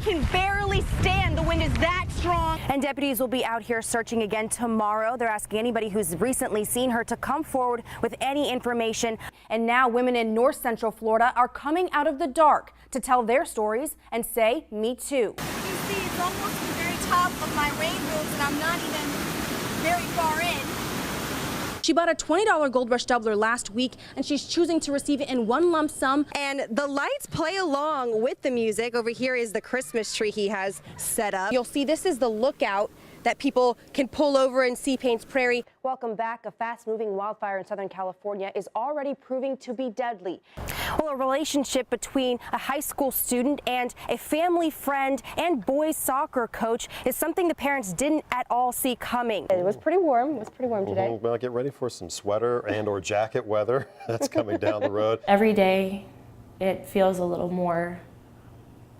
can barely stand. The wind is that strong. And deputies will be out here searching again tomorrow. They're asking anybody who's recently seen her to come forward with any information. And now women in North Central Florida are coming out of the dark to tell their stories and say, me too. You see, it's almost the very top of my rain boots, and I'm not even very far in. She bought a $20 Gold Rush doubler last week, and she's choosing to receive it in one lump sum. And the lights play along with the music. Over here is the Christmas tree he has set up. You'll see this is the lookout that people can pull over and see Paints Prairie. Welcome back. A fast-moving wildfire in Southern California is already proving to be deadly. Well, a relationship between a high school student and a family friend and boys soccer coach is something the parents didn't at all see coming. It was pretty warm. It was pretty warm today. Well, get ready for some sweater and or jacket weather. That's coming down the road. Every day it feels a little more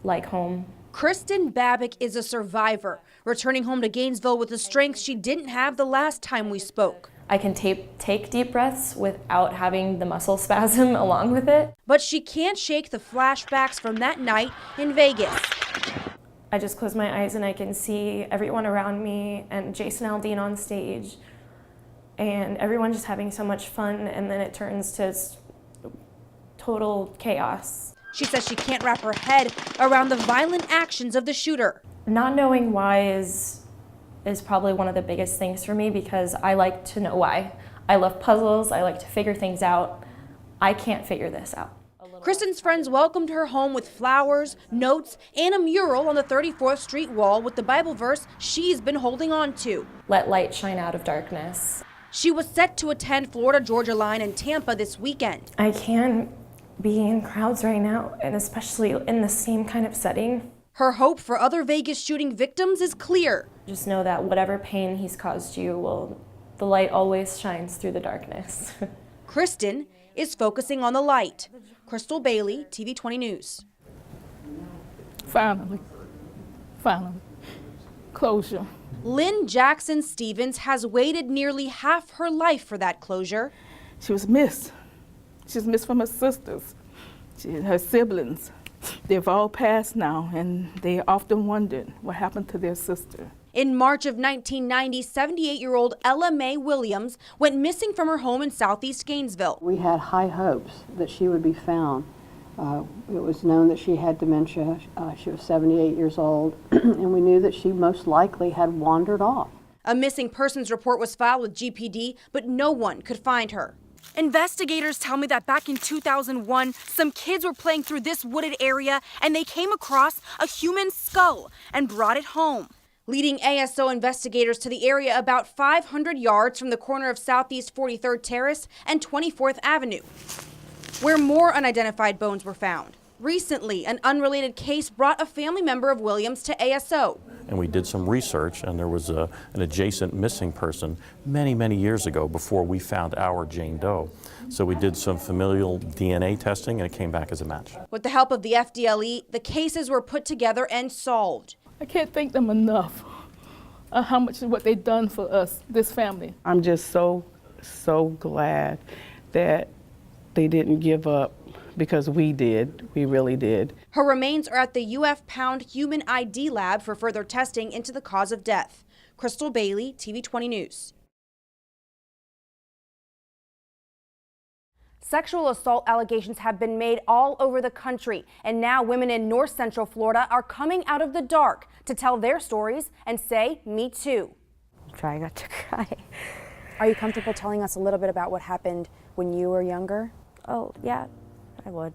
like home. Kristen Babick is a survivor, returning home to Gainesville with the strength she didn't have the last time we spoke. I can take deep breaths without having the muscle spasm along with it. But she can't shake the flashbacks from that night in Vegas. I just close my eyes and I can see everyone around me and Jason Aldean on stage and everyone just having so much fun, and then it turns to total chaos. She says she can't wrap her head around the violent actions of the shooter. Not knowing why is probably one of the biggest things for me, because I like to know why. I love puzzles, I like to figure things out. I can't figure this out. Kristen's friends welcomed her home with flowers, notes, and a mural on the 34th Street wall with the Bible verse she's been holding on to. Let light shine out of darkness. She was set to attend Florida-Georgia line in Tampa this weekend. I can't be in crowds right now, and especially in the same kind of setting. Her hope for other Vegas shooting victims is clear. Just know that whatever pain he's caused you, the light always shines through the darkness. Kristen is focusing on the light. Crystal Bailey, TV 20 News. Finally, closure. Lynn Jackson Stevens has waited nearly half her life for that closure. She was missed. She's missed from her sisters, her siblings. They've all passed now, and they often wondered what happened to their sister. In March of 1990, 78-year-old Ella Mae Williams went missing from her home in southeast Gainesville. We had high hopes that she would be found. It was known that she had dementia. She was 78 years old, and we knew that she most likely had wandered off. A missing persons report was filed with GPD, but no one could find her. Investigators tell me that back in 2001, some kids were playing through this wooded area and they came across a human skull and brought it home. Leading ASO investigators to the area about 500 yards from the corner of Southeast 43rd Terrace and 24th Avenue, where more unidentified bones were found. Recently, an unrelated case brought a family member of Williams to ASO. And we did some research, and there was an adjacent missing person many, many years ago before we found our Jane Doe. So we did some familial DNA testing, and it came back as a match. With the help of the FDLE, the cases were put together and solved. I can't thank them enough how much of what they've done for us, this family. I'm just so glad that they didn't give up, because we did. We really did. Her remains are at the UF Pound Human ID Lab for further testing into the cause of death. Crystal Bailey, TV 20 News. Sexual assault allegations have been made all over the country, and now women in North Central Florida are coming out of the dark to tell their stories and say, me too. I'm trying not to cry. Are you comfortable telling us a little bit about what happened when you were younger? Oh, yeah, I would.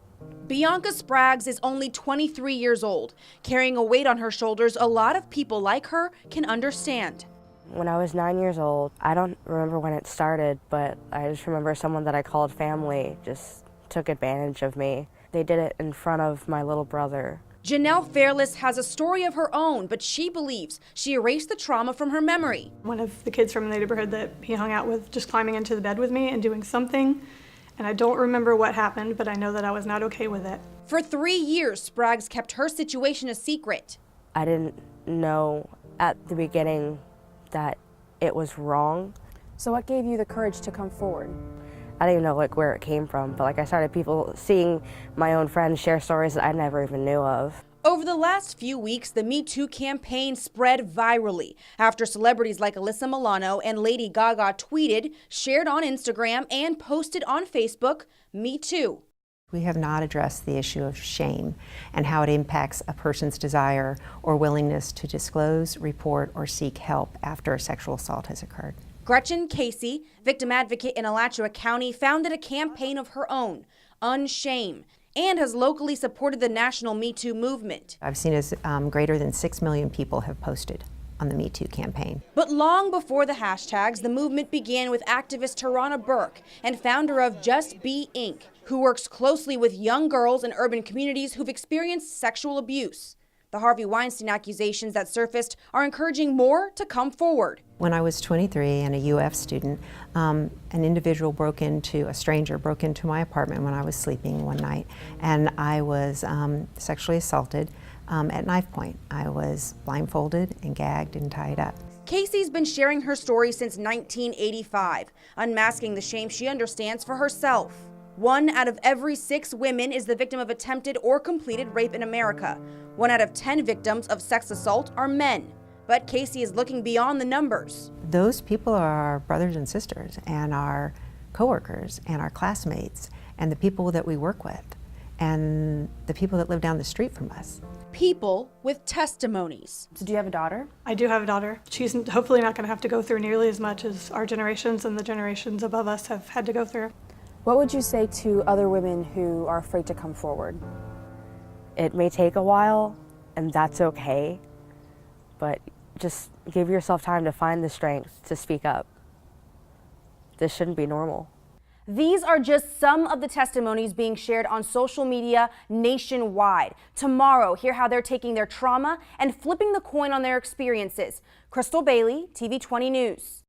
Bianca Spraggs is only 23 years old. Carrying a weight on her shoulders a lot of people like her can understand. When I was 9 years old, I don't remember when it started, but I just remember someone that I called family just took advantage of me. They did it in front of my little brother. Janelle Fairless has a story of her own, but she believes she erased the trauma from her memory. One of the kids from the neighborhood that he hung out with just climbing into the bed with me and doing something, and I don't remember what happened, but I know that I was not okay with it. For 3 years, Spraggs kept her situation a secret. I didn't know at the beginning that it was wrong. So what gave you the courage to come forward? I didn't even know where it came from, but I started seeing my own friends share stories that I never even knew of. Over the last few weeks, the Me Too campaign spread virally after celebrities like Alyssa Milano and Lady Gaga tweeted, shared on Instagram, and posted on Facebook, Me Too. We have not addressed the issue of shame and how it impacts a person's desire or willingness to disclose, report, or seek help after a sexual assault has occurred. Gretchen Casey, victim advocate in Alachua County, founded a campaign of her own, Unshame, and has locally supported the national Me Too movement. I've seen as greater than 6 million people have posted on the Me Too campaign. But long before the hashtags, the movement began with activist Tarana Burke and founder of Just Be Inc., who works closely with young girls in urban communities who've experienced sexual abuse. The Harvey Weinstein accusations that surfaced are encouraging more to come forward. When I was 23 and a UF student, an individual a stranger broke into my apartment when I was sleeping one night, and I was sexually assaulted at knife point. I was blindfolded and gagged and tied up. Casey's been sharing her story since 1985, unmasking the shame she understands for herself. 1 out of every 6 women is the victim of attempted or completed rape in America. 1 out of 10 victims of sex assault are men. But Casey is looking beyond the numbers. Those people are our brothers and sisters and our coworkers and our classmates and the people that we work with and the people that live down the street from us. People with testimonies. So do you have a daughter? I do have a daughter. She's hopefully not going to have to go through nearly as much as our generations and the generations above us have had to go through. What would you say to other women who are afraid to come forward? It may take a while, and that's okay, but just give yourself time to find the strength to speak up. This shouldn't be normal. These are just some of the testimonies being shared on social media nationwide. Tomorrow, hear how they're taking their trauma and flipping the coin on their experiences. Crystal Bailey, TV 20 News.